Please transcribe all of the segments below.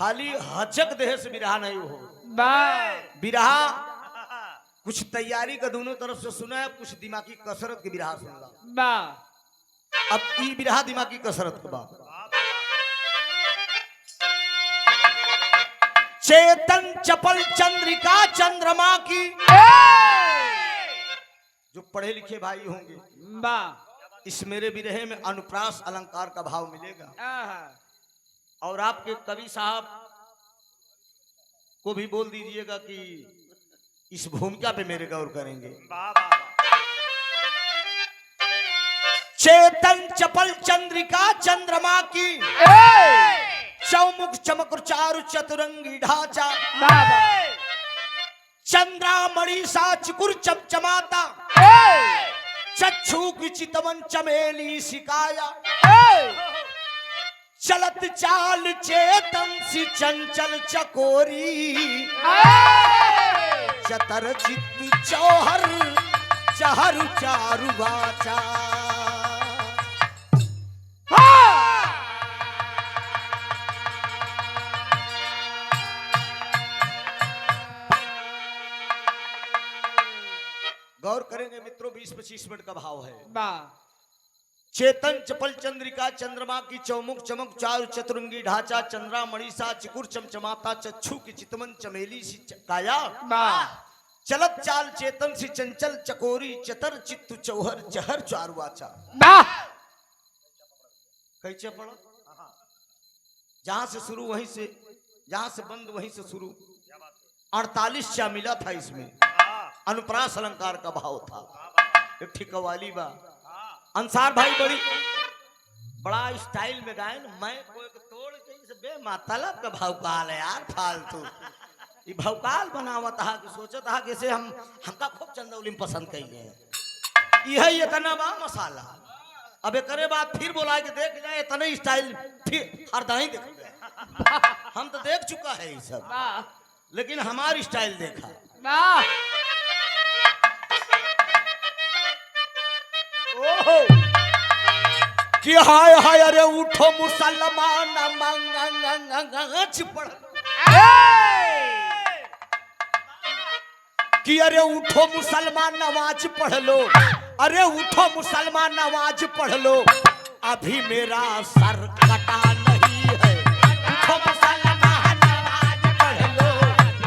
खाली हचक देह से बिरहा नहीं हो। बिरहा कुछ तैयारी का दोनों तरफ से सुना है, कुछ दिमागी कसरत के बिरहा सुनला। अब ई बिरहा दिमागी कसरत के बाद चेतन चपल चंद्रिका चंद्रमा की, जो पढ़े लिखे भाई होंगे इस मेरे बिरहे में अनुप्रास अलंकार का भाव मिलेगा। और आपके कवि साहब को भी बोल दीजिएगा कि इस भूमिका पे मेरे गौर करेंगे। चेतन चपल चंद्रिका चंद्रमा की, चौमुख चमक चारु चतुरंगी ढांचा, चंद्रामणि सा चिकुर चमचमाता, चक्षु की चितवन चमेली सिकाया, चलत चाल चेतन सी चंचल चकोरी, चतर चित्त चौहर चहरु चारु वाचा। गौर करेंगे मित्रों, 20-25 मिनट का भाव है। चेतन चपल चंद्रिका चंद्रमा की, चौमुख चमक चारु चतुरंगी ढांचा, चंद्रामणि सा चिकुर चमचमाता, चक्षु की चितवन चमेली सी काया, चलत चाल चेतन सी चंचल चकोरी, चतर चित्तु चौहर चहर चारु वाचा। कैसे पढ़ो? जहां से शुरू वहीं से, जहां से बंद वहीं से शुरू। 48 चा मिला था इसमें, अनुप्रास अलंकार का भाव था। एक कव्वाली बा, अंसार भाई बड़ा स्टाइल में गाए न, मैं कोई तोड़ के बे मतलब का भौकाल है यार, फालतू ये भौकाल बनावत हा कि सोचत हा कि हमका खूब चंदौली में पसंद कइले यही इतना बा मसाला। अब एकरे बाद फिर बोला कि देख जाए इतने स्टाइल फिर हर दाई देख हम तो देख चुका है ये सब, लेकिन हमारी स्टाइल देखा। कि हाय हाय अरे उठो मुसलमान पढ़, कि अरे उठो मुसलमान नमाज पढ़ लो, अरे उठो मुसलमान नमाज पढ़ लो, अभी मेरा सर कटा नहीं है। उठो मुसलमान नमाज पढ़ लो,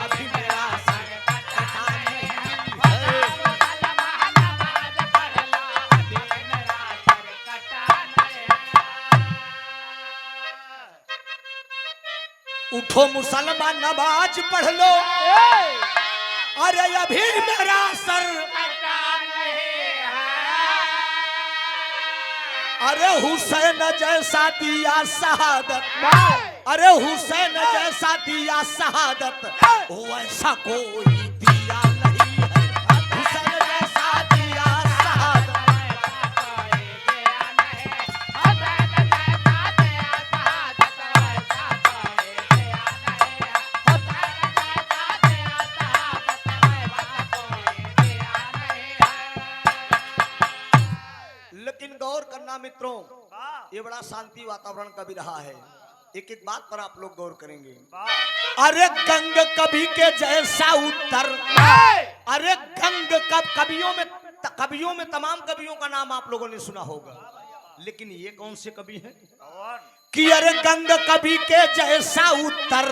अभी मेरा सर कटा नहीं है। उठो मुसलमान नमाज पढ़ लो, अरे अभी मेरा सर कटा नहीं है। अरे हुसैन जैसा दिया शहादत, अरे हुसैन जैसा दिया शहादत, वैसा कोई दिया नहीं है। हुसैन जैसा दिया शहादत, मित्रों ये बड़ा शांति वातावरण का भी रहा है। एक एक बात पर आप लोग गौर करेंगे। अरे गंग कवि के जैसा उत्तर, अरे गंग कवियों में तमाम कवियों का नाम आप लोगों ने सुना होगा, लेकिन ये कौन से कवि हैं? कि अरे गंग कवि के जैसा उत्तर,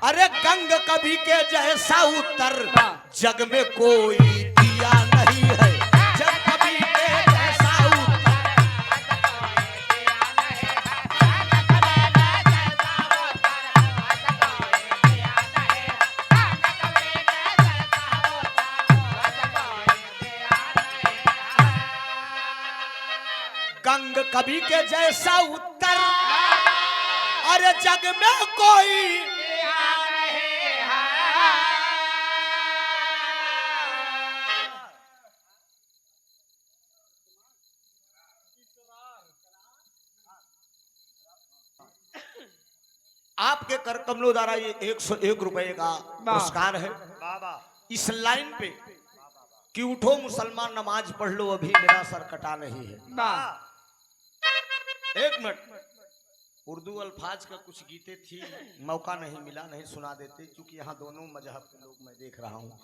अरे गंग कवि के जैसा उत्तर जग में कोई दिया नहीं है। जग कवि के जैसा उत्तर, गंग कवि के जैसा उत्तर, अरे जग में कोई आपके कर कमलों द्वारा ये 101 रुपए का पुरस्कार है। इस लाइन पे कि उठो मुसलमान नमाज पढ़ लो, अभी मेरा सर कटा नहीं है। एक मिनट, उर्दू अल्फाज का कुछ गीते थी, मौका नहीं मिला, नहीं सुना देते, क्योंकि यहाँ दोनों मजहब के लोग मैं देख रहा हूँ।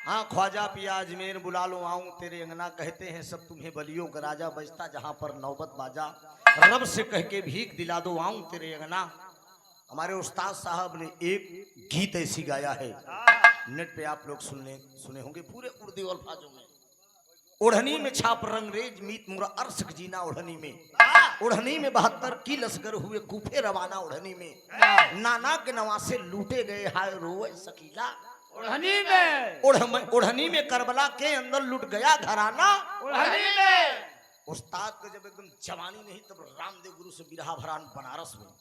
हाँ, ख्वाजा पिया अजमेर बुला लो आऊं तेरे अंगना, कहते हैं सब तुम्हें बलियों का राजा, बजता जहाँ पर नौबत बाजा, रब से कह के भीख दिला दो आऊं तेरे अंगना। हमारे उस्ताद साहब ने एक गीत ऐसी गाया है, नेट पे आप लोग सुने होंगे, पूरे उर्दू अल्फाजों में। ओढ़नी में छाप रंगरेज मीत मुरा अरसक जीना ओढ़नी में, ओढ़नी में 72 की लश्कर हुए कूफे रवाना ओढ़नी में, नाना के नवासे लूटे गए हाय रोए सकीला ओढ़नी में, ओढ़नी में करबला के अंदर लुट गया घराना ओढ़नी में। उस्ताद को जब एकदम जवानी नहीं तब रामदेव गुरु से बिरहा भरान बनारस में,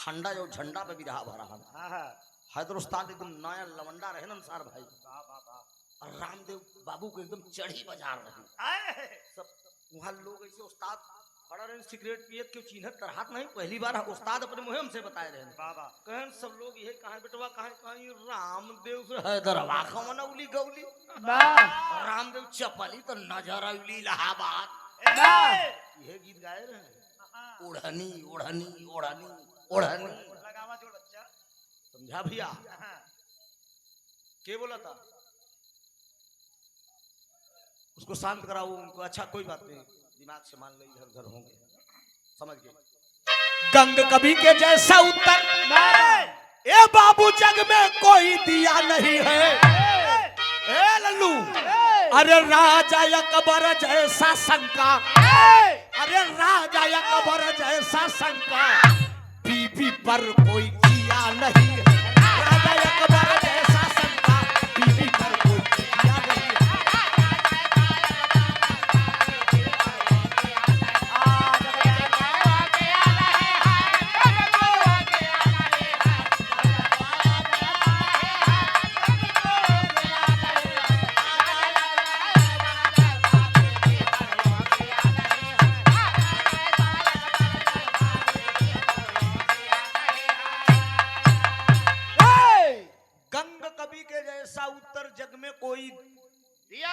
हंडा जो झंडा पे बिरहा भरान हैदर उस्ताद एकदम नया लवंडा रहे अंसार भाई, और रामदेव बाबू को एकदम चढ़ी बाजार रहे सब वहाँ लोग ऐसे उस्ताद खड़ा रहे सिगरेट पिए क्यों चिन्हत तरहात नहीं, पहली बार उस्ताद अपने मुहिम से बताए रहे कहन सब लोग ये कहाँ बेटवा कहाँ रामदेव से हैदरवा खमना उली गौली रामदेव चपली तो नजर उली इलाहाबाद ये गीत गाए रहे ओढ़नी ओढ़नी ओढ़नी ओढ़नी समझा भैया के बोला था उसको शांत कराओ उनको, अच्छा कोई बात नहीं दिमाग से मान लो इधर उधर होंगे समझ गए। गंग कवि के जैसा उत्तर ए बाबू जग में कोई दिया नहीं है, ए लल्लू अरे राजा अकबर जैसा शंका, अरे राजा अकबर जैसा शंका बीबी पर कोई किया नहीं है, राजा अकबर जैसा शंका बीबी पर कोई किया नहीं है।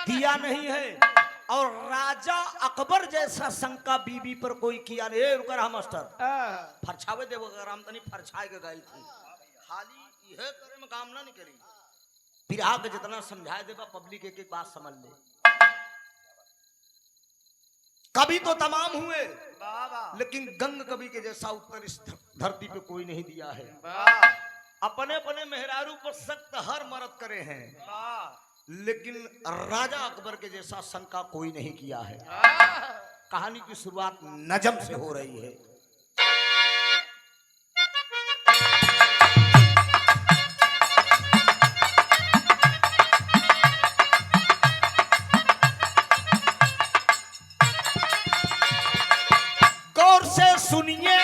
दिया नहीं है और राजा अकबर जैसा शंका बीबी पर कोई किया नहीं। रुका रहा मास्टर फरछावे देव राम तनी फरछाए के गई थी खाली यह करे में काम ना नहीं करी, फिर आके जितना समझाए देवा पब्लिक एक एक बात समझ ले। कभी तो तमाम हुए लेकिन गंग कवि के जैसा उत्तर इस धरती पे कोई नहीं दिया है। अपने अपने मेहरारू पर सख्त हर मर्द करे हैं लेकिन राजा अकबर के जैसा शंका कोई नहीं किया है। कहानी की शुरुआत नजम से हो रही है। गौर से सुनिए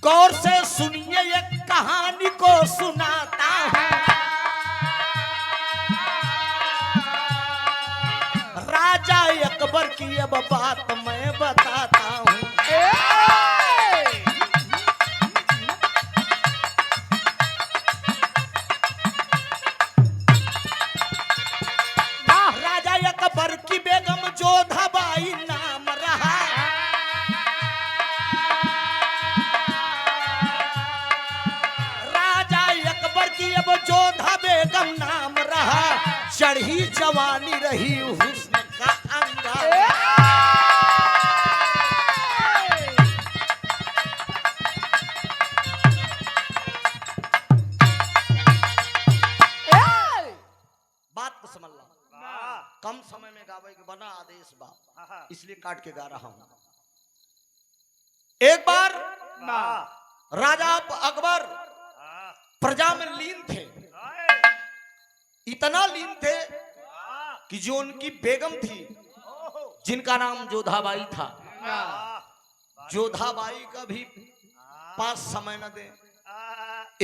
गौर से सुनिए एक कहानी को सुनाता हूँ। राजा अकबर की अब बात मैं बताता हूँ। राजा अकबर की बेगम जोधाबाई नाम रहा। अब जोधा बेगम नाम रहा, चढ़ी जवानी रही हुस्न का अंगारा। बात को समझ लो, कम समय में गावे के बना आदेश बा, इसलिए काट के गा रहा हूं। एक बार राजा अकबर प्रजा में लीन थे, इतना लीन थे कि जो उनकी बेगम थी जिनका नाम जोधाबाई था, जोधाबाई का भी पास समय न दे।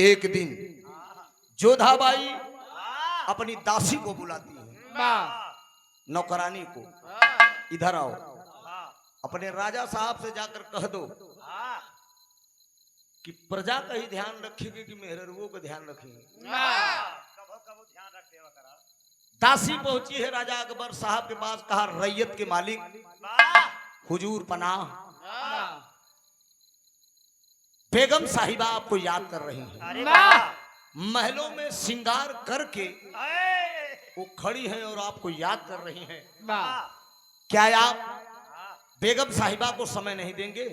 एक दिन जोधाबाई अपनी दासी को बुलाती है, नौकरानी को, इधर आओ, अपने राजा साहब से जाकर कह दो कि प्रजा का ही ध्यान रखेंगे कि मेहरुओं का ध्यान रखेंगे। तासी पहुंची है राजा अकबर साहब के पास, कहा रैयत के मालिक हुजूर पनाह, बेगम साहिबा आपको याद कर रही हैं। अरे वाह, महलों में श्रृंगार करके वो खड़ी हैं और आपको याद कर रही हैं। क्या आप बेगम साहिबा को समय नहीं देंगे?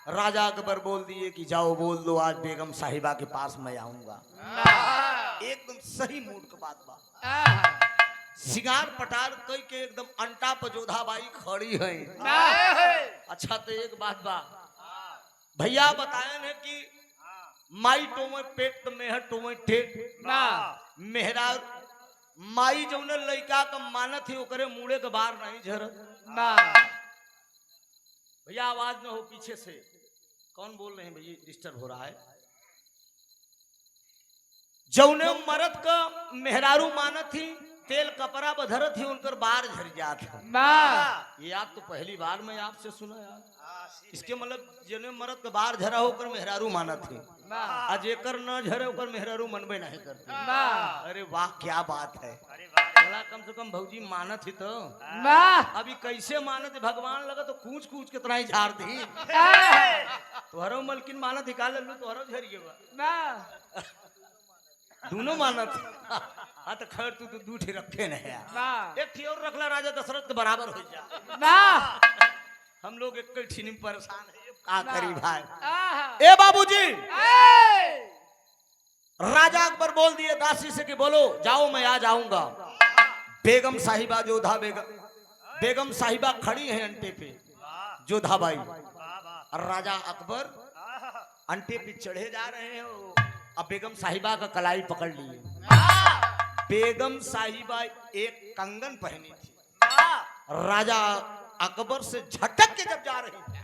राजा अकबर बोल दिए कि जाओ बोल दो आज बेगम साहिबा के पास मैं आऊंगा। एकदम सही मूड का बात बा। सिगार पटार कई के एकदम अंटा पर जोधाबाई खड़ी है। अच्छा तो एक बात बा, भैया बताए हैं कि माई टोमे पेट तो मेहर टोमे टेट। मेहरा माई जौने लड़का का मानत ही ओकरे मुड़े के बाहर नहीं झरत। भैया आवाज न हो पीछे से, कौन बोल रहे हैं भैया? डिस्टर्ब हो रहा है। जौने मरद का मेहरारू मानत थी, तेल कपड़ा बधरत ही उनकर बाहर झर जात है। ये आप तो पहली बार मैं आपसे सुना यार। इसके मतलब जने मरद का बाहर झरा होकर मेहरारू मानत थी, आज एकर न झरे होकर मेहरारू मनबे नहीं करते। अरे वाह क्या बात है। चला कम से कम भौजी मानत ही तो। अभी कैसे मानत है? भगवान लगा तो कूच कूच के तरह ही झाड़ दी। तुहरो मलकिन मानत ही काल लू तुहरो झरिए बा। दोनों मानत। हाँ तो खैर तू तो दूठी रखे नहीं यार। एक थी और रखला राजा दशरथ के बराबर हो जा। हम लोग एक ठीनी परेशान है, का करी भाई। ए बाबूजी, राजा अकबर बोल दिए दासी से कि बोलो जाओ मैं आ जाऊंगा। बेगम साहिबा जोधा बेगम साहिबा खड़ी है अंटे पे, जोधाबाई। राजा अकबर अंटे पे चढ़े जा रहे हैं, अब बेगम साहिबा का कलाई पकड़ लिए। बेगम साहिबा एक कंगन पहनी थी, राजा अकबर से झटक के जब जा रही थी,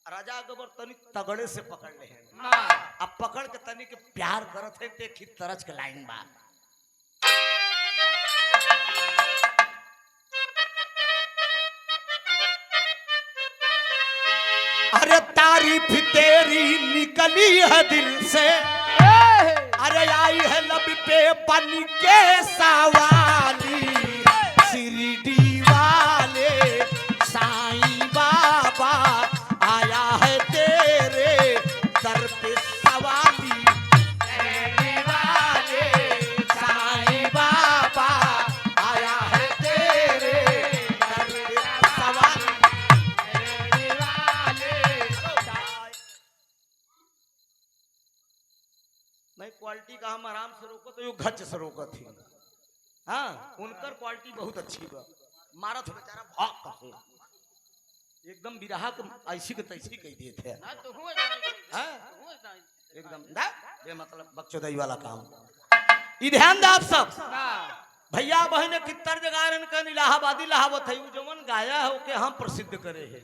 राजा अकबर तनी तगड़े से पकड़ ले हैं। अब पकड़ के तनी के प्यार करत है, देखी तरच के लाइन बा। अरे तारीफ तेरी निकली है दिल से, अरे आई है लब पे बन के सवाली। शिरडी वाले साईं बाबा आया है तेरे दर पे सवाली। शिरडी वाले साईं बाबा आया है तेरे दर पे सवाली। मैं क्वालिटी का हम आराम से रोको तो यो घच से रोको थी। हाँ उनकर क्वालिटी बहुत अच्छी बा। मारा तो बेचारा भाग कसे एकदम बिरहा को ऐसी के तैसी कह दिए थे। एकदम ये मतलब बकचोदाई वाला काम। ये ध्यान दे आप सब भैया बहन कितर जगारन का इलाहाबादी लहावत है, जवन गाया है ओके हम प्रसिद्ध करे है।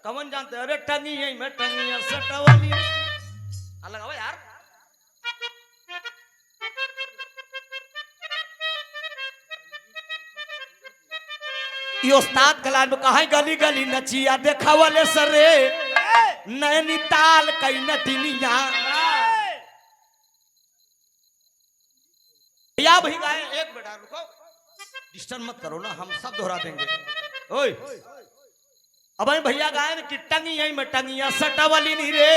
कवन जानते? अरे टंगी है मैं टंगिया सटवाली लगाओ यार। ये उस्ताद कलान में कहा गली गली नचिया देखा वाले सरे नैनीताल कई नटिनिया। भैया भाई गाए एक बेटा रुको, डिस्टर्ब मत करो ना, हम सब दोहरा देंगे। ओए अब भैया गाए कि टंगी है मैं टंगिया सटवाली नी रे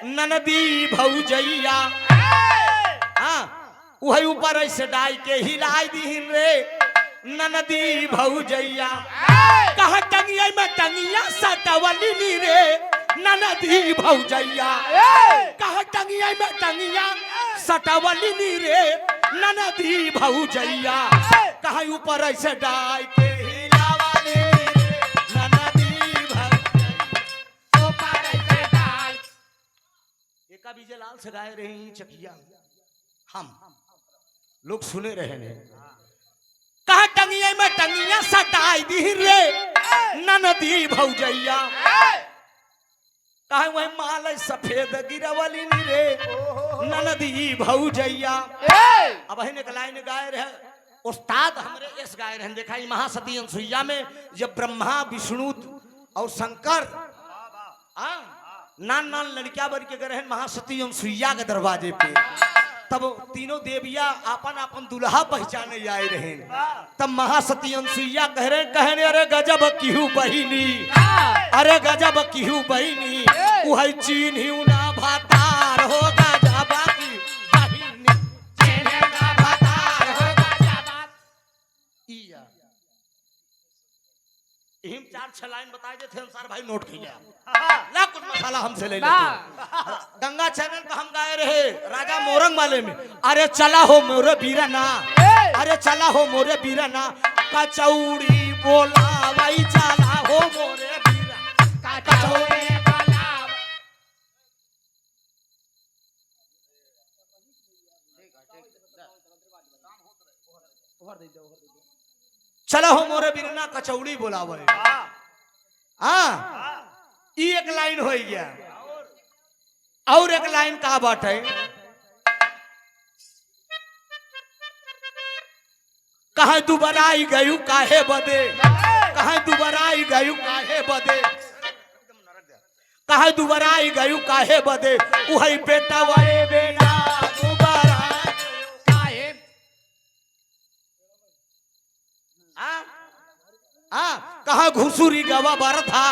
ननदी भौजैया। हाँ वही ऊपर ऐसे डाई के हिलाई दी रे ननदी भौजैया। कहा टंगिया में टंगिया सटवाली नी रे ननदी भौजैया। कहा टंगिया में टंगिया सटवाली नी रे ननदी भौजैया। कहा ऊपर ऐसे डाई के हिलावाली ननदी भौजैया। ऊपर ऐसे डाई एका बीजे लाल से गाए रहे हैं चकिया, हम लोग सुने रहे हैं। कहा टंगिया में टंगिया सटाई दी रे ननदी भौजैया। कहा वही माल सफेद गिरवली नी रे ननदी भौजैया। अब है एक लाइन गाए रहे उस्ताद हमारे इस गाए रहे। देखा महासती अनसुईया में जब ब्रह्मा विष्णु और शंकर नान नान लड़किया बन के गए महासती अनसुईया के दरवाजे पे। तब तीनों देविया आपन आपन दुल्हा पहचाने आए रहे। तब महासती अनसुईया कहने अरे गजब किहू बहिनी, अरे गजब किहू बहिनी, वही चीन ही ना भातार हो गजब की बहिनी, चीन ना भातार हो गजब। इहिम 4-6 लाइन बताए देते अनुसार भाई नोट कीजिए। ला कुछ मसाला हमसे ले लेते। गंगा चैनल पर हम गाए रहे राजा मोरंग वाले में, अरे चला हो मोरे बीराना, अरे चला हो मोरे बीराना, कचौड़ी बोला भाई चला हो मोरे बीरा, कचौड़ी बोला। चला हो मोरे बीराना कचौड़ी बोलावे। हाँ एक लाइन हो गया। और एक लाइन का बात है, कहा दुबारा आई गयू काहे बदे, कहा दुबारा आई गयू काहे बदे, कहा दुबारा आई गयू काहे बदे, वही बेटा वाले बेटा दुबारा काहे। कहा घुसुरी गवा बर था,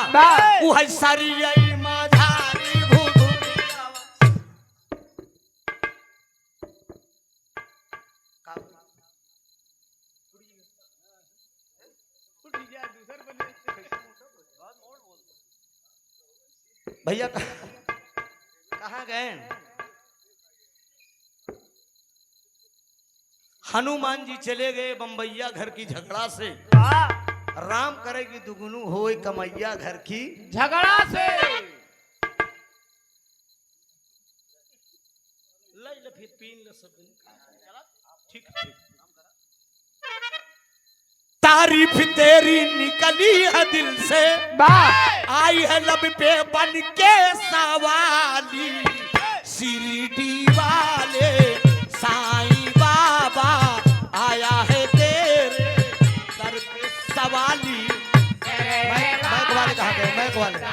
वही सारी आई माझारी घुसुरी भैया कहाँ गए? हनुमान जी चले गए बम्बैया घर की झगड़ा से, राम करेगी दुगुनु होए कमैया घर की झगड़ा से। ले फिर पीन ले सब ठीक। तारीफ तेरी निकली है दिल से, आई है लब पे बन के सवाली, शिरडी वाले साईं बाबा आया है तेरे दर पे सवाली। मैं वाले कहाँ गए? मैं वाले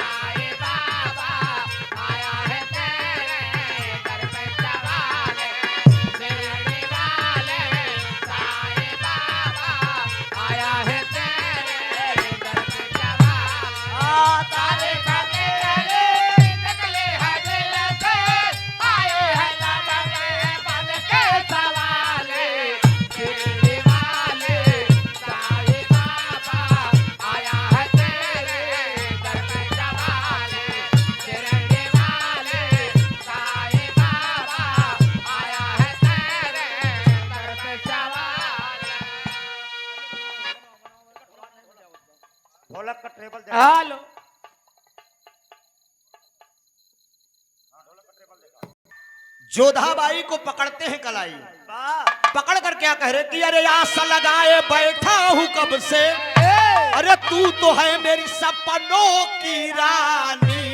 हेलो जोधाबाई को पकड़ते हैं कलाई, पकड़ कर क्या कह रहे कि अरे आस लगाए बैठा हूं कब से, अरे तू तो है मेरी सपनों की रानी,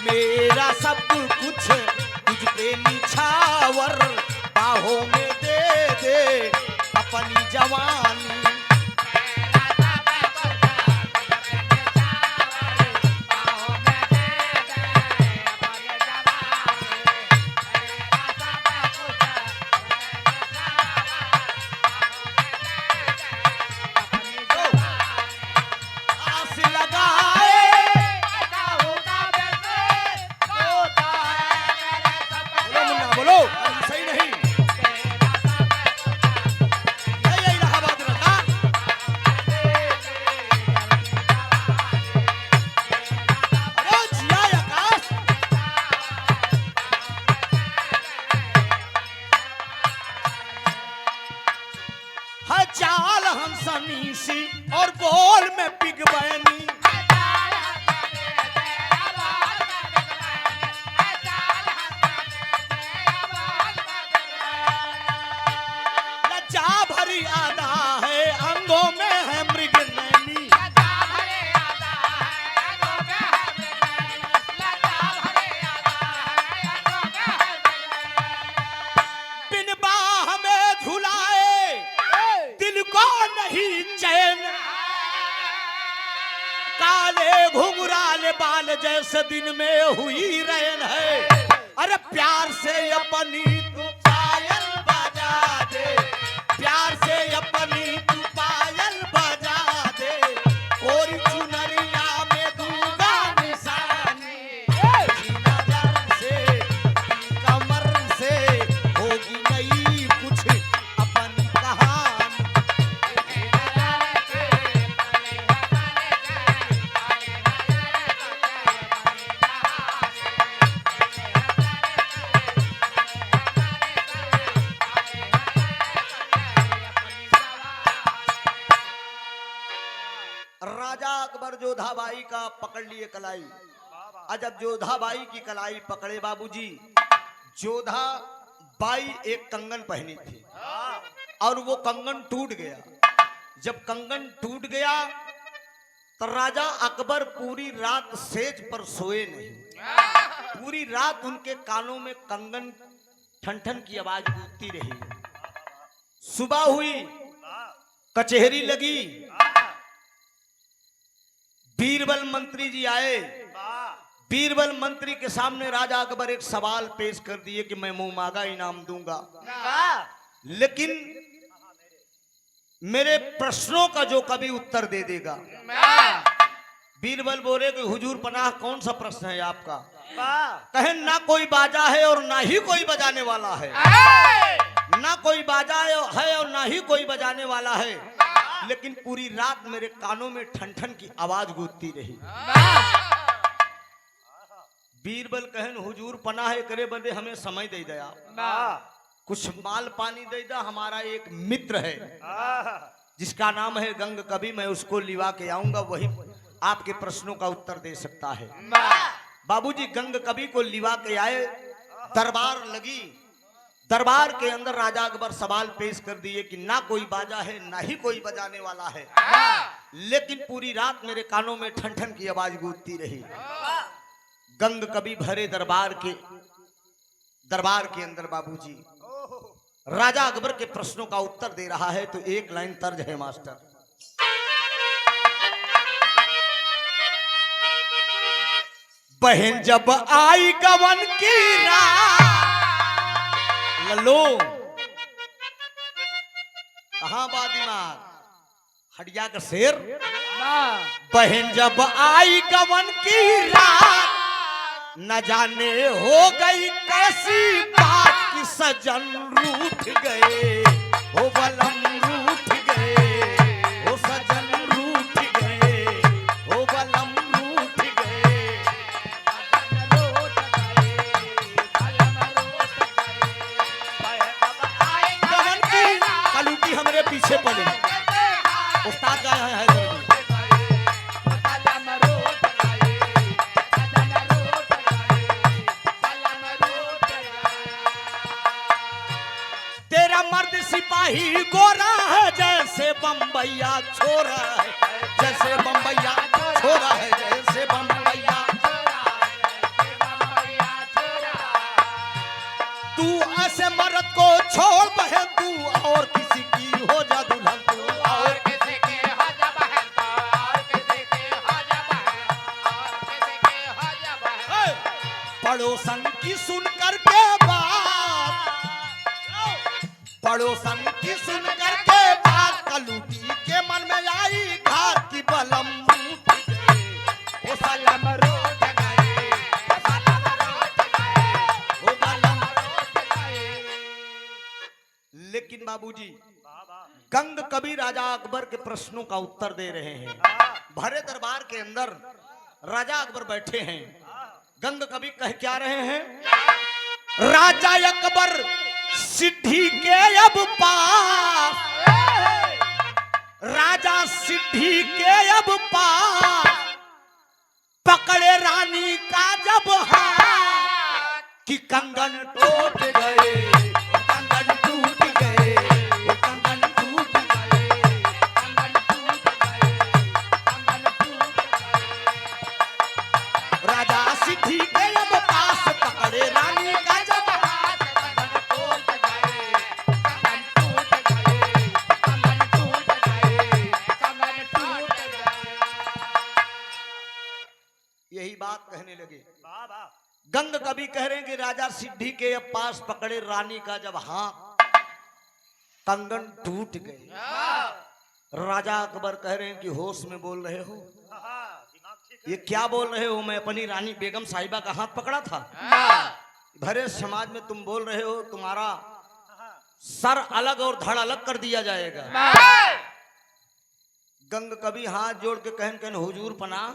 मेरा सब कुछ तुझ पे निछावर, बाहों में दे दे अपनी जवानी। चाल हम सनीसी और बोल में पिग बैनी, लज्जा भरी आदा है अंगों में है मृग नैनी, बिन बाह में झुलाए दिल को नहीं चैन, काले घुंघराले बाल जैसे दिन में हुई रैन है, अरे प्यार से अपनी तू पाए जोधाबाई का पकड़ लिए कलाई। और जब जोधाबाई की कलाई पकड़े बाबूजी, जोधाबाई एक कंगन पहनी थी और वो कंगन टूट गया। जब कंगन टूट गया तो राजा अकबर पूरी रात सेज पर सोए नहीं। पूरी रात उनके कानों में कंगन ठन ठन की आवाज गूंजती रही। सुबह हुई, कचहरी लगी, बीरबल मंत्री जी आए। बीरबल मंत्री के सामने राजा अकबर एक सवाल पेश कर दिए कि मैं मुंह मांगा इनाम दूंगा, लेकिन मेरे प्रश्नों का जो कभी उत्तर दे देगा। बीरबल बोले कि हुजूर पनाह कौन सा प्रश्न है आपका? कहे ना कोई बाजा है और ना ही कोई बजाने वाला है, ना कोई बाजा है और ना ही कोई बजाने वाला है, लेकिन पूरी रात मेरे कानों में ठन ठन की आवाज गूंजती रही। बीरबल कहन हुजूर पनाह करे बदे हमें समय दे दया, कुछ माल पानी दे दा। हमारा एक मित्र है जिसका नाम है गंग कवि, मैं उसको लिवा के आऊंगा, वही आपके प्रश्नों का उत्तर दे सकता है। बाबूजी गंग कवि को लिवा के आए, दरबार लगी। दरबार के अंदर राजा अकबर सवाल पेश कर दिए कि ना कोई बाजा है ना ही कोई बजाने वाला है, लेकिन पूरी रात मेरे कानों में ठन ठन की आवाज गूंजती रही। गंग कवि भरे दरबार के अंदर बाबूजी राजा अकबर के प्रश्नों का उत्तर दे रहा है। तो एक लाइन तर्ज है मास्टर, बहन जब आई गवन की रात, लल्लो कहां बा दिमाग, हटिया का शेर। बहन जब आई गवन की रात, न जाने हो गई कैसी बात कि सजन रूठ गए, हो बलम रूठ गए, हो सजन रूठ गए, हो बलम रूठ गए। गवन की कलूटी हमरे पीछे पड़े, उस्ताद गाया है सिपाही गोरा है जैसे बम्बैया छोरा है, जैसे बम्बैया छोरा है, जैसे बम्बैया। तू ऐसे मर्द को छोड़ बहन, तू और किसी की हो जा दुल्हन, तू और किसी की हो जा बहन, और किसी की हो जा बहन, और किसी की हो जा बहन। पड़ोसन की सुन करके बात, पड़ोसन की सुन करके बात, कलूटी के मन में आई घात की बलम रूठ गए, ओ सलम रूठ गए, ओ सलम रूठ गए, ओ बलम रूठ गए। लेकिन बाबूजी गंग कवि राजा अकबर के प्रश्नों का उत्तर दे रहे हैं। भरे दरबार के अंदर राजा अकबर बैठे हैं। गंग कवि कह क्या रहे हैं? राजा अकबर सिद्धि के अब पास, राजा सिद्धि के अब पास, पकड़े रानी का जब हाथ कि कंगन टूट गए, कंगन टूट गए, कंगन टूट गए, कंगन टूट गए, कंगन टूट गए। राजा सिद्धि के अब पास, पकड़े रानी का जब बात कहने लगे। गंग कवि कह रहे हैं कि राजा सिद्धि के अब पास, पकड़े रानी का जब हाथ, कंगन टूट गए। राजा अकबर कह रहे हैं कि होश में बोल रहे हो, ये क्या बोल रहे हो? मैं अपनी रानी बेगम साहिबा का हाथ पकड़ा था। भरे समाज में तुम बोल रहे हो तुम्हारा सर अलग और धड़ अलग कर दिया जाएगा। गंग कवि हाथ जोड़ के कहन हुजूर पनाह,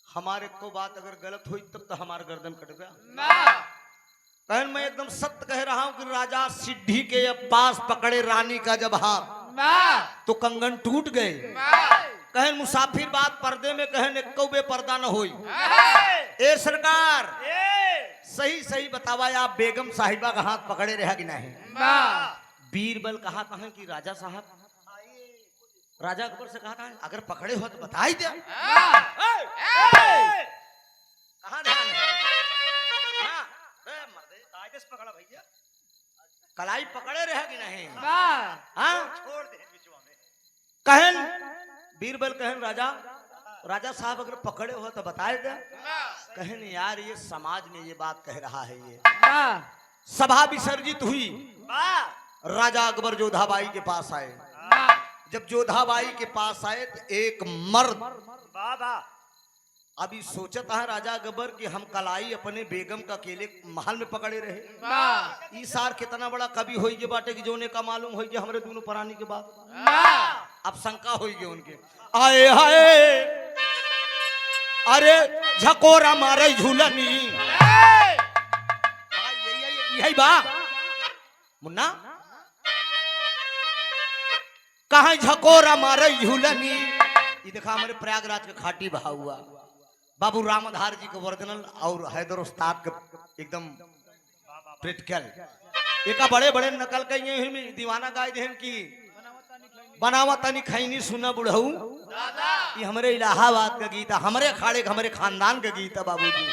हमारे को बात अगर गलत हुई तब तो हमारा गर्दन कट गया। कहन मैं एकदम सत्य कह रहा हूं कि राजा सिद्धि के पास, पकड़े रानी का जब हाथ, तो कंगन टूट गए। कहन मुसाफिर बात पर्दे में कहन एको बे पर्दा न होई। ए सरकार सही सही बतावा आप बेगम साहिबा का हाथ पकड़े रहा कि नहीं? बीरबल कहा था कि राजा साहब, राजा अकबर से कहा था अगर पकड़े हो तो बता ही दे। कहाँ ध्यान है? हाँ, पकड़ा भैया, कलाई पकड़े रहा कि नहीं? हाँ, छोड़ दे कहन बीरबल कहन राजा, राजा साहब अगर पकड़े हो तो बताए दे। कहन यार ये समाज में ये बात कह रहा है, ये सभा विसर्जित हुई। राजा अकबर जोधाबाई के पास आए। जब जोधाबाई के पास आए तो एक मर्द अभी सोचता है राजा अकबर कि हम कलाई अपने बेगम का अकेले महल में पकड़े रहे। इस सार कितना बड़ा कवि हो गए बाटे कि जोने का मालूम हो गया हमारे दोनों प्राणी के बाद। अब शंका हो गई उनके, आए हाय अरे झकोरा मारे झूलनी। यही बा मुन्ना, कहा झकोरा मारे झूलनी। ये देखा हमारे प्रयागराज के खाटी बहा हुआ बाबू रामधार जी को वर्दनल और हैदर उस्ताद के एकदम प्रैक्टिकल एक बड़े बड़े नकल कहिए में दीवाना गाय देहन की बनावा तनी खैनी सुना बुढ़ऊ। ये हमारे इलाहाबाद का गीत है, हमारे अखाड़े हमारे खानदान का गीत है बाबूजी।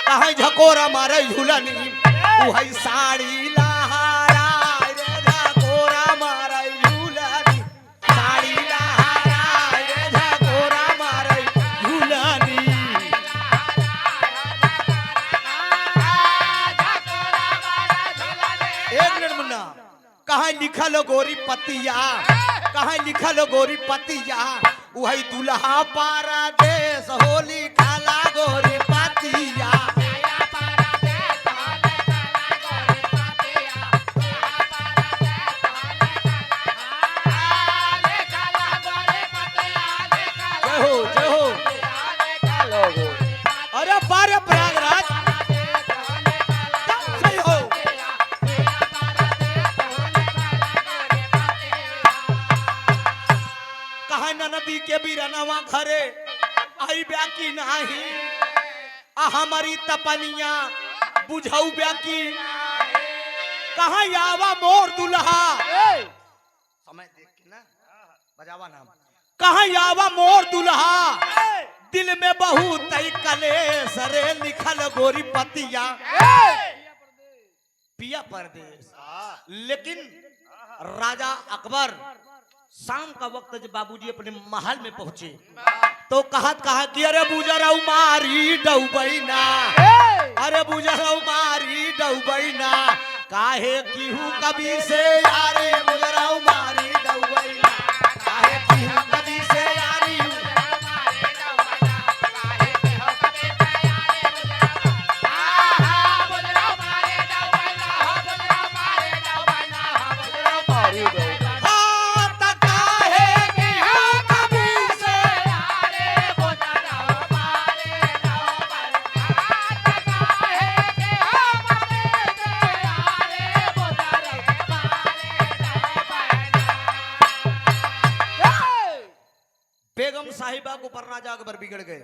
कहा झकोरा मारे झूलनी वही साड़ी लहरा रे झकोरा मारे झूलनी, साड़ी लहरा रे झकोरा मारे झूलनी। एक मिनट मुन्ना, कहा लिखल गोरी पतिया, कहा लिखल गोरी पतिया वही दुल्हा पारा देश होली खाला गोरी पतिया। जय हो अरे बारे प्रयागराज सही हो। कहा नदी के बीरनवा घरे आई ब्याकी नाही, हमारी तपनिया बुझाऊ ब्याकी। कहा यावा मोर दुल्हा, समय देख के ना बजावा नाम। कहा यावा मोर दुल्हा दिल में बहुत कलेश रे लिखल गोरी पतिया पिया परदेश। लेकिन राजा अकबर शाम का वक्त जब बाबूजी अपने महल में पहुंचे तो कहा कि अरे बुजरऊ मारी डूबैना, अरे बुजरऊ मारी डूबैना। काहे किहू कभी से यारी बुजरऊ मारी डूबैना, काहे किहू कभी से यारी। बेगम साहिबा को पर राजा अकबर बिगड़ गए।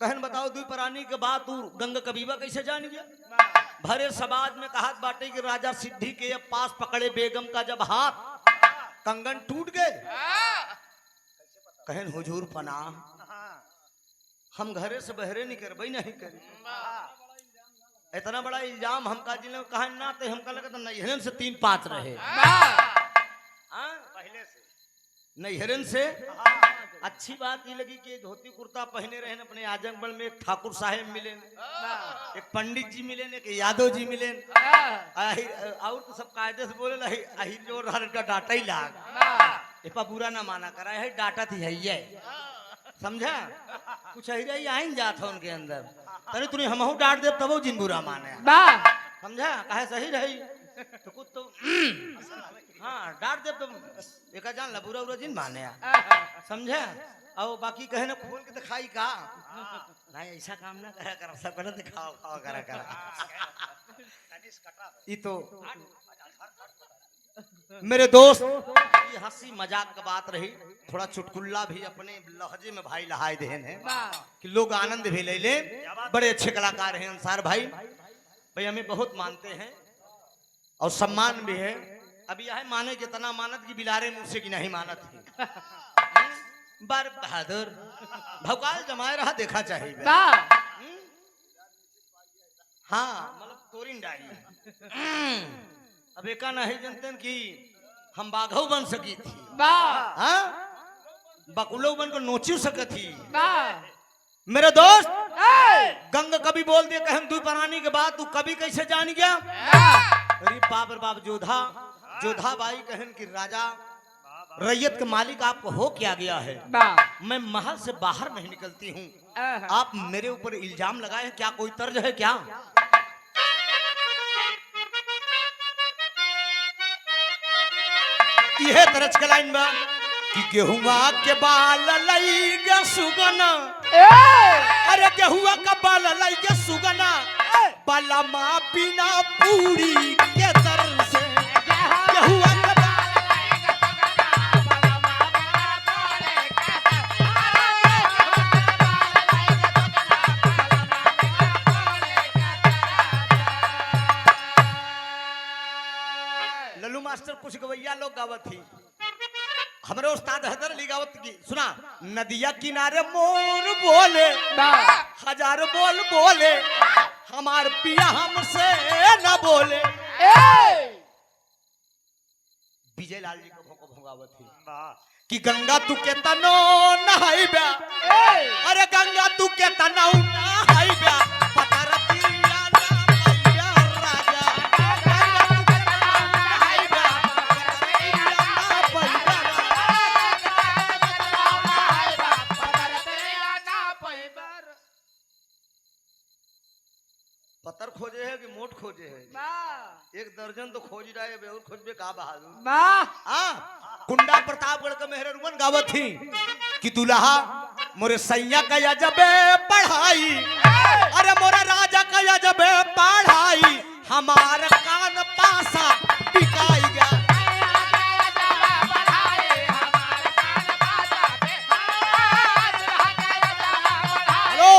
कहन बताओ दुई प्राणी के बाद तू गंगा कबीबा कैसे जान गया? भरे समाज में कहा बाटे कि राजा सिद्धि के पास पकड़े बेगम का जब हाथ कंगन टूट गए। कहन हुजूर पना हम घरे से बहरे नहीं करबई नहीं करी। इतना बड़ा इल्जाम हमका जिले कहा ना तो हमका लगा नैहरन से 3-5 रहे पहले से नैहरन से। अच्छी बात ये लगी कि धोती कुर्ता पहने रहे अपने आजमगढ़ में। एक ठाकुर साहेब मिले, एक पंडित जी मिले, एक यादव जी मिले और तो सब कायदे से बोले अहिर जोर का डाटा ही लाग इपा बुरा ना माना करा है डाटा थी है समझा। कुछ अहिरा ही आइन जात है उनके अंदर तनी तुनी हमहू डांट दे तब जिन बुरा माने समझा। कहे सही रही तो कुछ तो हाँ डांट दे तो एक जान ला बुरा बुरा जिन माने समझा। और बाकी कहे ना खोल के दिखाई का नहीं ऐसा काम ना करा कर सब कर दिखाओ खाओ करा करा। ये तो मेरे दोस्त ये हंसी मजाक का बात रही। थोड़ा चुटकुल्ला भी अपने लहजे में भाई लहाए देन है वाह कि लोग आनंद भी ले ले। बड़े अच्छे कलाकार हैं अंसार भाई, भाई हमें बहुत मानते हैं और सम्मान भी है। अभी यह माने कितना मानत की बिलारे मुंह से की नहीं मानत है। बार बहादुर भौकाल जमाए रहा देखा चाहिए। वाह हाँ मतलब तोरिन डाली। अब एका नहीं जानते कि हम बाघव बन सकी थी, वाह हाँ बकुलो बन को नोची सकत थी। वाह मेरे दोस्त ए गंग कभी बोल दिए कहम तू बनाने के बाद तू कभी कैसे जान गया। वाह अरे बाप रे बाप जोधा जोधा बाई कहन कि राजा रैयत के मालिक आपको हो क्या गया है। वाह मैं महल से बाहर नहीं निकलती हूँ, आप मेरे ऊपर इल्जाम लगाए हैं, क्या कोई तर्ज है क्या। यह तरज के लाइन बा कि गेहुआ के बाल लई गे सुगना, अरे गेहुआ का बाल लई गे सुगना बाला माँ बिना पूरी के तरह से गेहुआ के लल्लू मास्टर कुछ गवैया लोग गावत थी, हमारे उस्ताद हैदर अली गावत की सुना। नदिया किनारे मोर बोले हजार बोल बोले, हमार पिया हमसे न बोले। विजय लाल जी को भोगावत थी कि गंगा तू के तनो नहाई ब्या, अरे गंगा तू के तनो नहाई ब्या पतर तिरिया ना मैया राजा, गंगा तू के तनो नहाई ब्या पतर तिरिया ना पैया। पत्थर खोजे है कि मोट खोजे है, एक दर्जन तो खोज रहा है और खोजबे का बहादुर। हाँ कुंडा प्रतापगढ़ का मेहररुमन गावत थी कि दुल्हा मोरे सैया का जबे पढ़ाई, अरे मोरे राजा का जबे पढ़ाई हमार कान पासा बिकाई गया। हेलो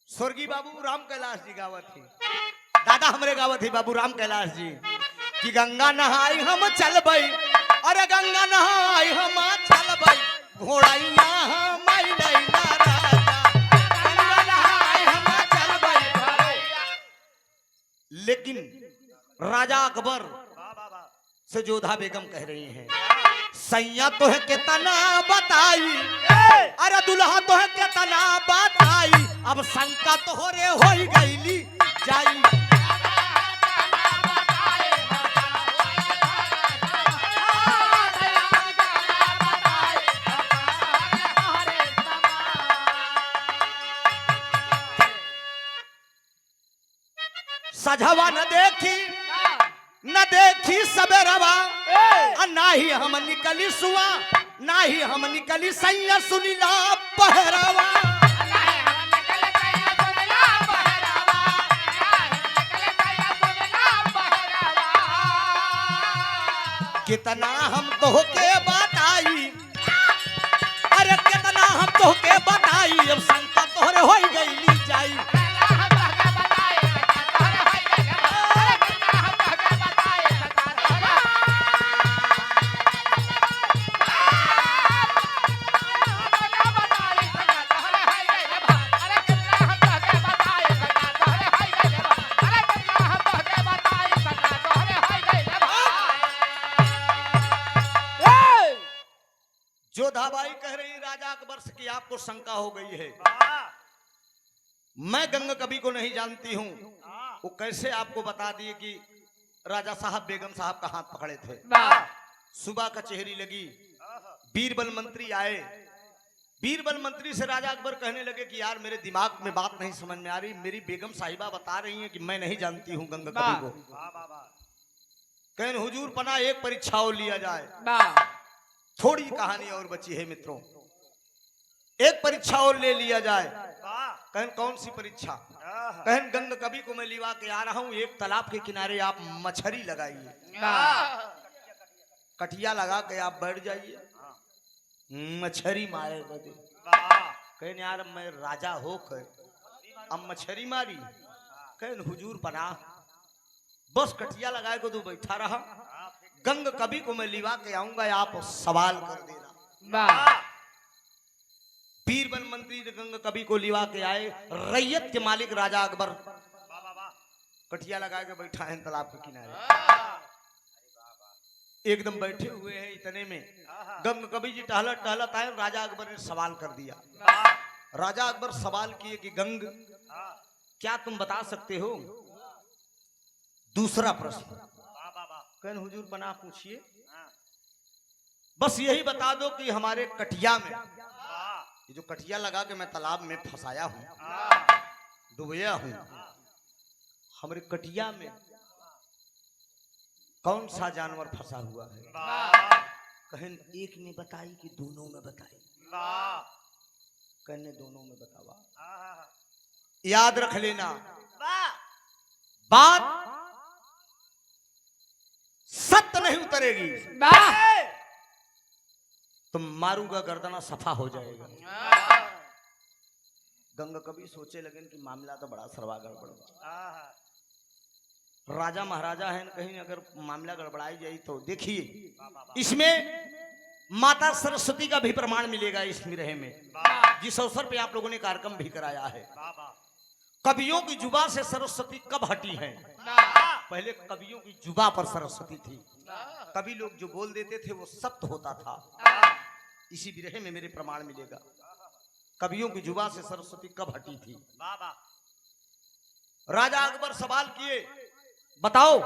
स्वर्गीय बाबू राम कैलाश जी गावत थी, दादा हमरे गावत थी बाबू राम कैलाश जी कि गंगा नहाई हम चल बई, अरे गंगा नहाई हम चल बई घोड़ैया हम लैला राजा, गंगा नहाई हम चल बई। लेकिन राजा अकबर से जोधा बेगम कह रही हैं सैया तो है कितना बताई, अरे दुल्हा तो है कितना बताई अब शंका तो हो रे हो गईली जाई। सजवा न देखी सबेरवा, ना ही हम निकली सुआ ना ही हम निकली सैया सुनीला पहरावा। कितना हम तो के बताई, अरे कितना हम तो के बताई अब शंका तोहरे हो गई जाई। जोधाबाई कह रही राजा अकबर से कि आपको शंका हो गई है, मैं गंग कवि को नहीं जानती हूँ, वो कैसे आपको बता दिए कि राजा साहब बेगम साहब का हाथ पकड़े थे। सुबह कचहरी लगी, बीरबल मंत्री आए, बीरबल मंत्री से राजा अकबर कहने लगे कि यार मेरे दिमाग में बात नहीं समझ में आ रही, मेरी बेगम साहिबा बता रही हैं कि मैं नहीं जानती हूँ गंग कवि को। कहन हुजूर पना एक परीक्षा और लिया जाए। थोड़ी कहानी और बची है मित्रों, एक परीक्षा और ले लिया जाए। कहन कौन सी परीक्षा। कहन गंग कवि को मैं लिवा के आ रहा हूं, एक तालाब के किनारे आप मछली लगाइए। कटिया लगा के आप बैठ जाइए, मछरी मारे बदे। कहने यार मैं राजा हो कर अब मछरी मारी, कहन हुजूर पना बस कटिया लगाए को तू बैठा रहा, गंग कवि को मैं लिवा के आऊंगा, आप सवाल कर देना। बीरबल मंत्री गंग कवि को लिवा के आए, रैयत के मालिक राजा अकबर कटिया लगा के बैठा है तालाब के किनारे, एकदम बैठे हुए हैं। इतने में गंग कवि जी टहलत टहलत आए, राजा अकबर ने सवाल कर दिया। राजा अकबर सवाल किए कि गंग क्या तुम बता सकते हो? दूसरा प्रश्न, कहन हुजूर बना पूछिए। बस यही बता दो कि हमारे कटिया में, ये जो कटिया लगा के मैं तालाब में फंसाया हूं, डुबोया हूं, हमारे कटिया में कौन सा जानवर फंसा हुआ है? कहन एक ने बताई कि दोनों में बताई? कहने दोनों में बतावा। याद रख लेना बात सत्य नहीं उतरेगी तो मारूंगा गर्दना सफा हो जाएगा। गंगा कभी सोचे लगन कि मामला तो बड़ा सरवा गड़बड़, राजा महाराजा है, कहीं अगर मामला गड़बड़ाई जाए तो देखिए इसमें माता सरस्वती का भी प्रमाण मिलेगा इस मिरहे में, जिस अवसर पे आप लोगों ने कार्यक्रम भी कराया है। कवियों की जुबा से सरस्वती कब हटी है? पहले कवियों की जुबा पर सरस्वती थी, कवि लोग जो बोल देते थे वो सत्य होता था। इसी विरह में मेरे प्रमाण मिलेगा कवियों की जुबा से सरस्वती कब हटी थी। राजा अकबर सवाल किए, बताओ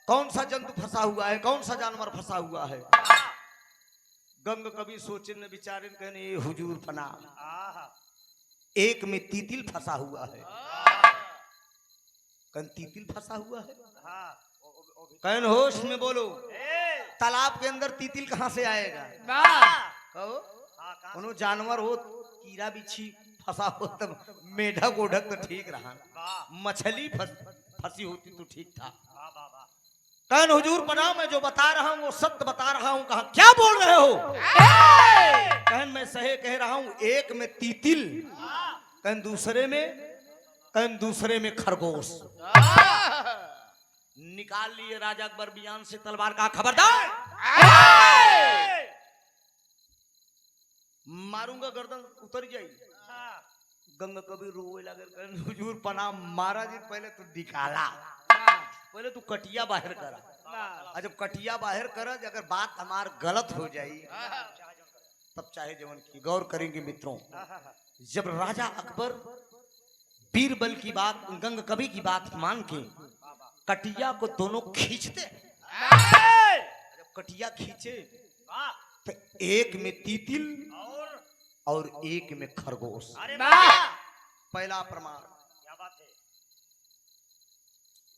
कौन सा जंतु फंसा हुआ है, कौन सा जानवर फंसा हुआ है? गंग कवि सोचे न विचारे, कहने हुजूर फना एक में तीतिल फंसा हुआ है। कहन तीतिल फंसा हुआ है? कहन होश में बोलो, तालाब के अंदर तीतिल कहां से आएगा? कहो कोनो जानवर हो, कीड़ा बिच्छी फंसा हो तब मेढक ओढक तो ठीक रहा, मछली फंसी होती तो ठीक था। कहन हुजूर पनाह मैं जो बता रहा हूं वो सत्य बता रहा हूं। कहा क्या बोल रहे हो? कहन मैं सही कह रहा हूं, एक में तीतिल, कहन दूसरे में खरगोश। निकाल लिए राजा अकबर बयान से तलवार, का खबरदार मारूंगा गर्दन उतर जाई। गंगा कभी रोए लगे, कहन हुजूर पनाह मारा जी, पहले तो निकाला, पहले तू कटिया बाहर करा, जब कटिया बाहर करा, अगर बात हमार गलत हो जाई तब चाहे जवन की। गौर करेंगे मित्रों, जब राजा अकबर बीरबल की बात, गंग कवि की बात मान के कटिया को दोनों खींचते, जब कटिया खींचे तो एक में तीतिल और एक में खरगोश। पहला प्रमाण।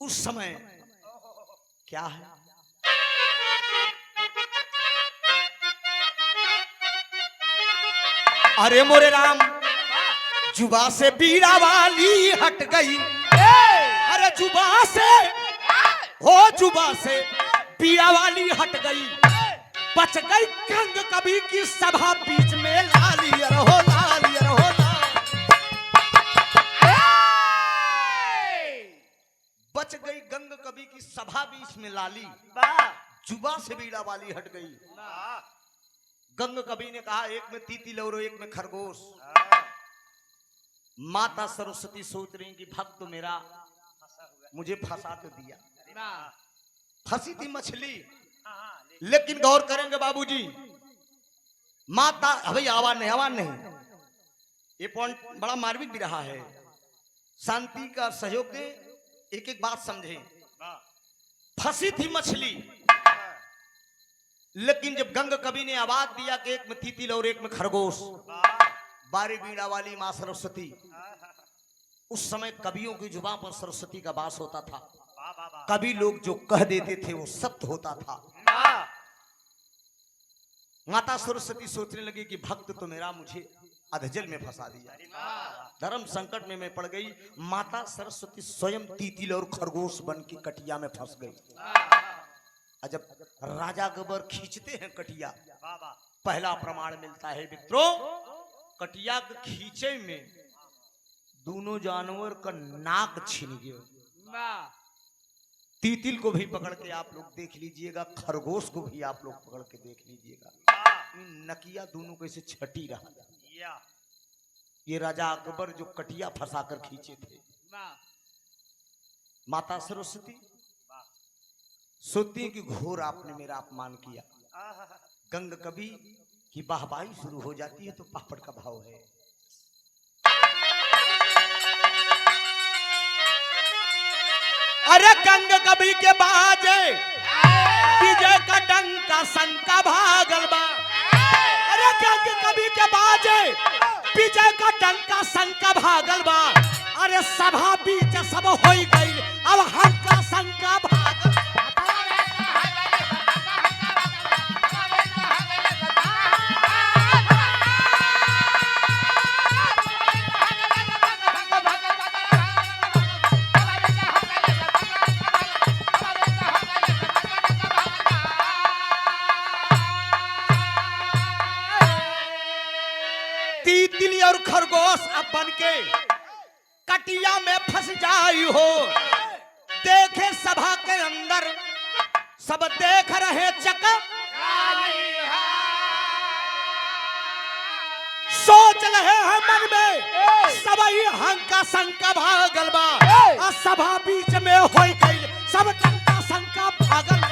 उस समय क्या है, अरे मोरे राम जुबा से बीड़ा वाली हट गई, अरे जुबा से बीड़ा वाली हट गई, बच गई गंग कवि की सभा बीच में लाली, रहो लाली रहो बच गई गंग कवि की सभा बीच में लाली, जुबा से बीड़ा वाली हट गई। गंग कवि ने कहा एक में तीतिल और एक में खरगोश। माता सरस्वती सोच रही कि भक्त तो मेरा मुझे फंसा तो दिया, फंसी थी मछली, लेकिन गौर करेंगे बाबूजी, माता भाई आवाज नहीं, ये पॉइंट बड़ा मार्मिक भी रहा है। शांति का सहयोग दे, एक एक बात समझे। फंसी थी मछली, लेकिन जब गंग कवि ने आवाज दिया कि एक में तीतिल और एक में खरगोश, बारी बीड़ा वाली मां सरस्वती, उस समय कवियों की जुबान पर सरस्वती का वास होता था, कवि लोग जो कह देते थे वो सत्य होता था। माता सरस्वती सोचने लगी कि भक्त तो मेरा मुझे अधजल में फंसा दिया, धर्म संकट में मैं पड़ गई। माता सरस्वती स्वयं तीतिल और खरगोश बन की कटिया में फंस गई। और जब राजा गबर खींचते हैं कटिया, बाबा पहला प्रमाण मिलता है मित्रों, कटिया के खींचे में दोनों जानवर का नाक छिन गया। तीतिल को भी पकड़ के आप लोग देख लीजिएगा, खरगोश को भी आप लोग पकड़ के देख लीजिएगा, नकिया दोनों को ऐसे छटी रहा। ये राजा अकबर जो कटिया फंसा कर खींचे थे, माता सरस्वती सोचती कि घोर आपने मेरा अपमान किया। गंग कवि की वाहवाही शुरू हो जाती है तो पापड़ का भाव है। अरे गंग कवि के बाजे विजय का डंका शंका भागल बा। अरे गंग कवि के बाजे विजय का डंका शंका भागल बा। अरे सभा बीच सब होई गई, अब हंका शंका भागल। तीतिली और खरगोश अब बन के कटिया में फंस जाई हो। देखे सभा के अंदर सब देख रहे चक, सोच रहे हैं मन में सबई हंका शंका भागल बा। और सभा बीच में होई गई सब टंका शंका भागल बा।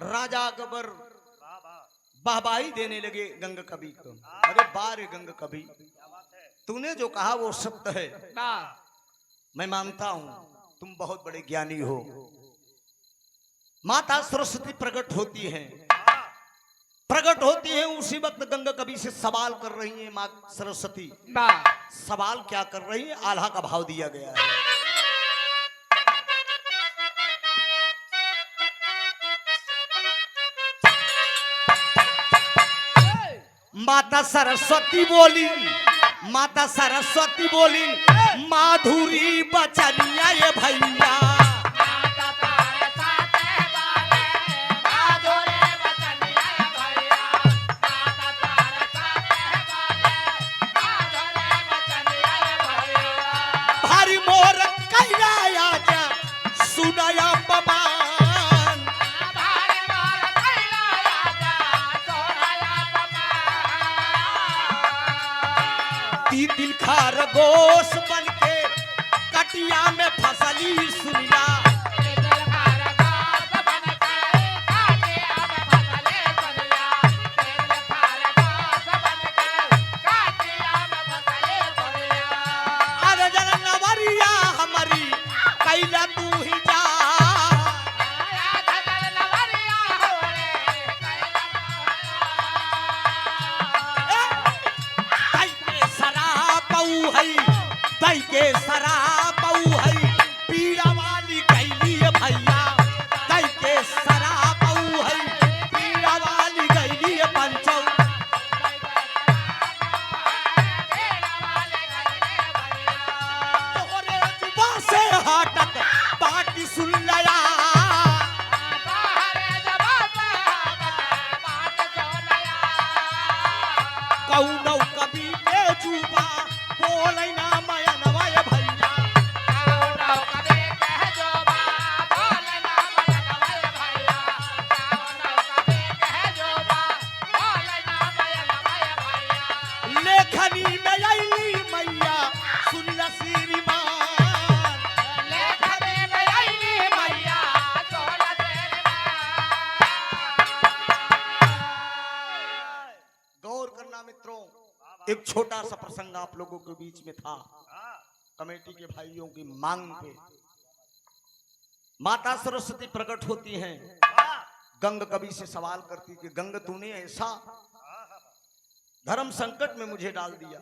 राजा अकबर वाहवाही देने लगे गंग कवि को। अरे बारे गंग कवि, तूने जो कहा वो सत्य है, मैं मानता हूं, तुम बहुत बड़े ज्ञानी हो। माता सरस्वती प्रकट होती है, प्रकट होती है उसी वक्त गंग कवि से सवाल कर रही है। माँ सरस्वती सवाल क्या कर रही है, आल्हा का भाव दिया गया है। माता सरस्वती बोली, माता सरस्वती बोली, माधुरी बचनिया ये भैया। भारी मोर कैला जा सुनया पमान। तीतिल खरगोश बन के कटिया में फसली सुनिया। अरे जनवरिया हमारी कैला तू ही जा। दई के शराब है पीड़ा वाली गैली भैया। दई के शराब है पीड़ा वाली गैली पंचौ। तोरे जुबा से हटत बाटी सुन लया। कौनौ कवि के जुबा बोलै ना मयनवा ये भैया। लेखनी में अइली मैया सुनला श्रीमान। लेखनी में अइली मैया सुनला श्रीमान। गौर करना मित्रों, एक छोटा सा प्रसंग आप लोगों के बीच में था। कमेटी के भाइयों की मांग पे माता सरस्वती प्रकट होती हैं, गंग कवि से सवाल करती कि गंग तूने ऐसा धर्म संकट में मुझे डाल दिया,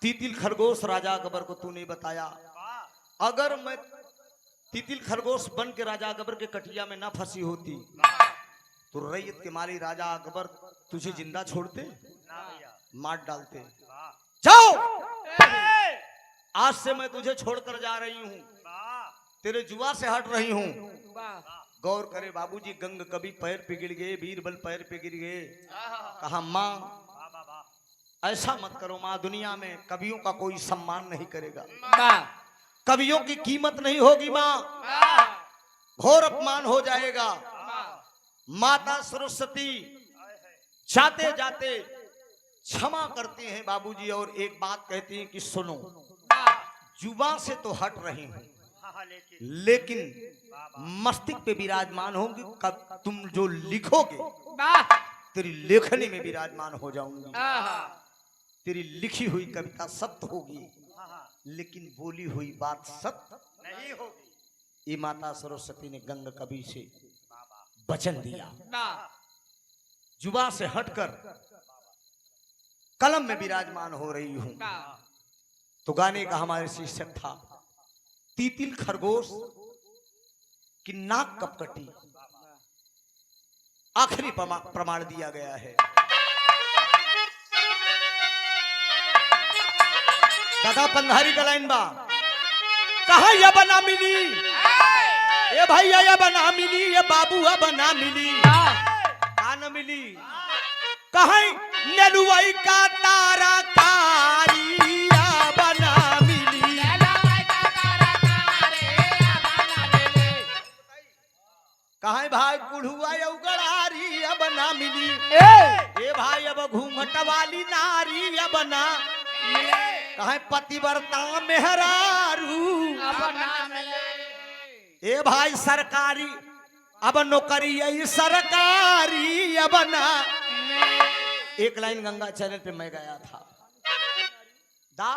तीतिल खरगोश राजा अकबर को तूने बताया, अगर मैं तीतिल खरगोश बन के राजा अकबर के कटिया में ना फंसी होती तो रैयत के माली राजा अकबर तुझे जिंदा छोड़ते, मार डालते। जाओ, आज से मैं तुझे छोड़कर जा रही हूँ, तेरे जुआ से हट रही हूँ। गौर करे बाबूजी, गंग कभी पैर पे गिर गए, बीरबल पैर पे गिर गए। कहा माँ ऐसा मत करो माँ, दुनिया में कवियों का कोई सम्मान नहीं करेगा, कवियों की कीमत नहीं होगी माँ, घोर अपमान हो जाएगा। माता सरस्वती जाते जाते क्षमा करते हैं बाबूजी, और एक बात कहती हैं कि सुनो, जुबान से तो हट रही हूं, लेकिन मस्तिष्क पे विराजमान होंगी, कब तुम जो लिखोगे तेरी लेखनी में विराजमान हो जाऊंगी। तेरी लिखी हुई कविता सत्य होगी, लेकिन बोली हुई बात सत्य नहीं होगी। ये माता सरस्वती ने गंग कवि से वचन दिया। जुबा से हटकर कलम में विराजमान हो रही हूं। तो गाने का हमारे शीर्षक था तीतिल खरगोश की नाक कब कटी। आखिरी प्रमाण दिया गया है। दादा पंधारी का लाइन बा, कहा यह बना मिली, ये भैया यह बना मिली, ये बाबू अब बना मिली, कहा न मिली, कहा नेलुआई का तारा कारिया बना मिली, कहा भाई कुढ़ुआ उगड़ारी अब ना मिली, ए भाई अब घूंघट वाली नारी अब ना, कहा पतिव्रता मेहरारू, ए भाई सरकारी अब नौकरी यही सरकारी अब ना। एक लाइन गंगा चैनल पे मैं गया था, दा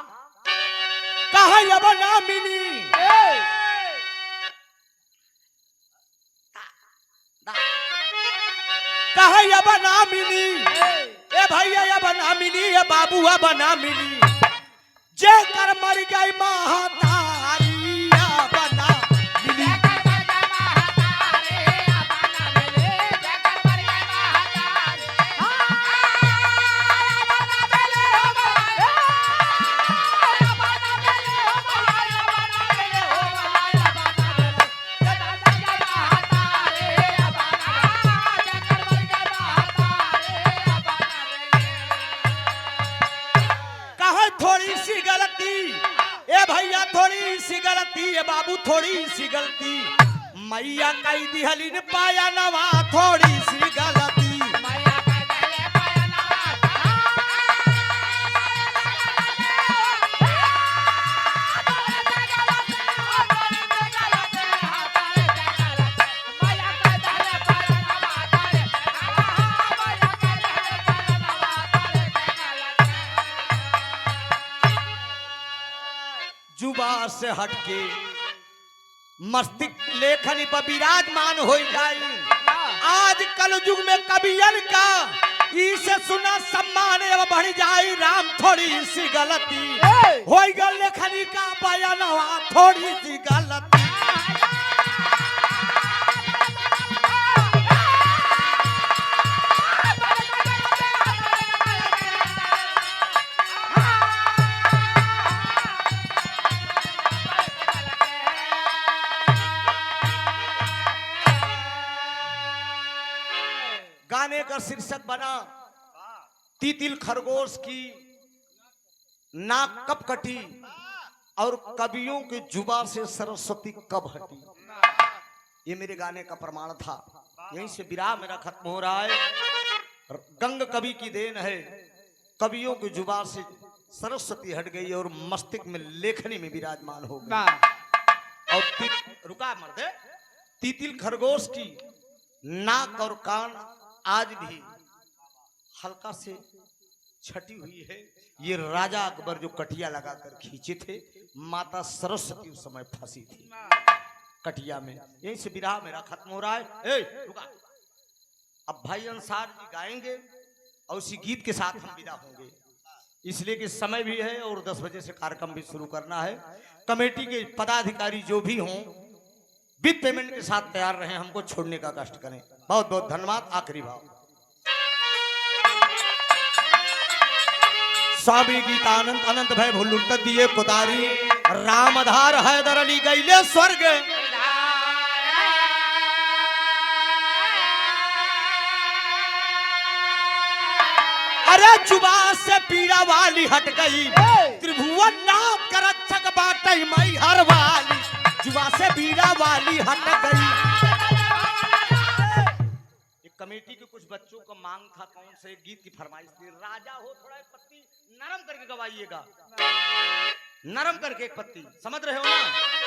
कहा अब ना मिली, कहा अब ना मिली, ए भैया अब ना मिली, ए बाबू अब ना मिली, जे कर मर गई महातारी अब ना मिली। थोड़ी सी गलती, ए भैया थोड़ी सी गलती, ए बाबू थोड़ी सी गलती, मैया कई दिहली ने पाया नवा, थोड़ी सी गलती, जुबा से हटके मस्तिष्क लेखनी पर विराजमान हो जाए। आज कल युग में कवियन का इसे सुना सम्मान एवं बढ़ जाए, राम थोड़ी सी गलती हो गई लेखनी का बयानवा, थोड़ी सी गलती, गाने का शीर्षक बना तीतिल खरगोश की नाक कब कटी और कवियों के जुबा से सरस्वती कब हटी। ये मेरे गाने का प्रमाण था। यहीं से विराम मेरा खत्म हो रहा है। गंग कवि की देन है, कवियों के जुबा से सरस्वती हट गई और मस्तिष्क में लेखनी में विराजमान हो गई। और रुका मर्दे, तीतिल खरगोश की नाक और कान आज भी हल्का से छटी हुई है। ये राजा अकबर जो कटिया लगाकर खींचे थे, माता सरस्वती उस समय फंसी थी कटिया में। यहीं से विराह मेरा खत्म हो रहा है। रुका, अब भाई अंसार जी गाएंगे और उसी गीत के साथ हम विदा होंगे। इसलिए कि समय भी है और 10 बजे से कार्यक्रम भी शुरू करना है। कमेटी के पदाधिकारी जो भी हों विद पेमेंट के साथ तैयार रहें, हमको छोड़ने का कष्ट करें। बहुत बहुत धन्यवाद। आखिरी भाव स्वामी गीतानंद अनंत भय भुल्लुत दिए कुदारी रामधार हैदर अली गईले स्वर्ग। अरे जुबा से पीड़ा वाली हट गई, त्रिभुवन नाम कर रक्षक बाटे मई हर वाली। जुबा से पीड़ा वाली हट गई। एक कमेटी के कुछ बच्चों का मांग था, कौन से गीत की फरमाइश थी? राजा हो थोड़ा एक पत्ती नरम करके गवाइएगा, नरम करके एक पत्ती, समझ रहे हो ना?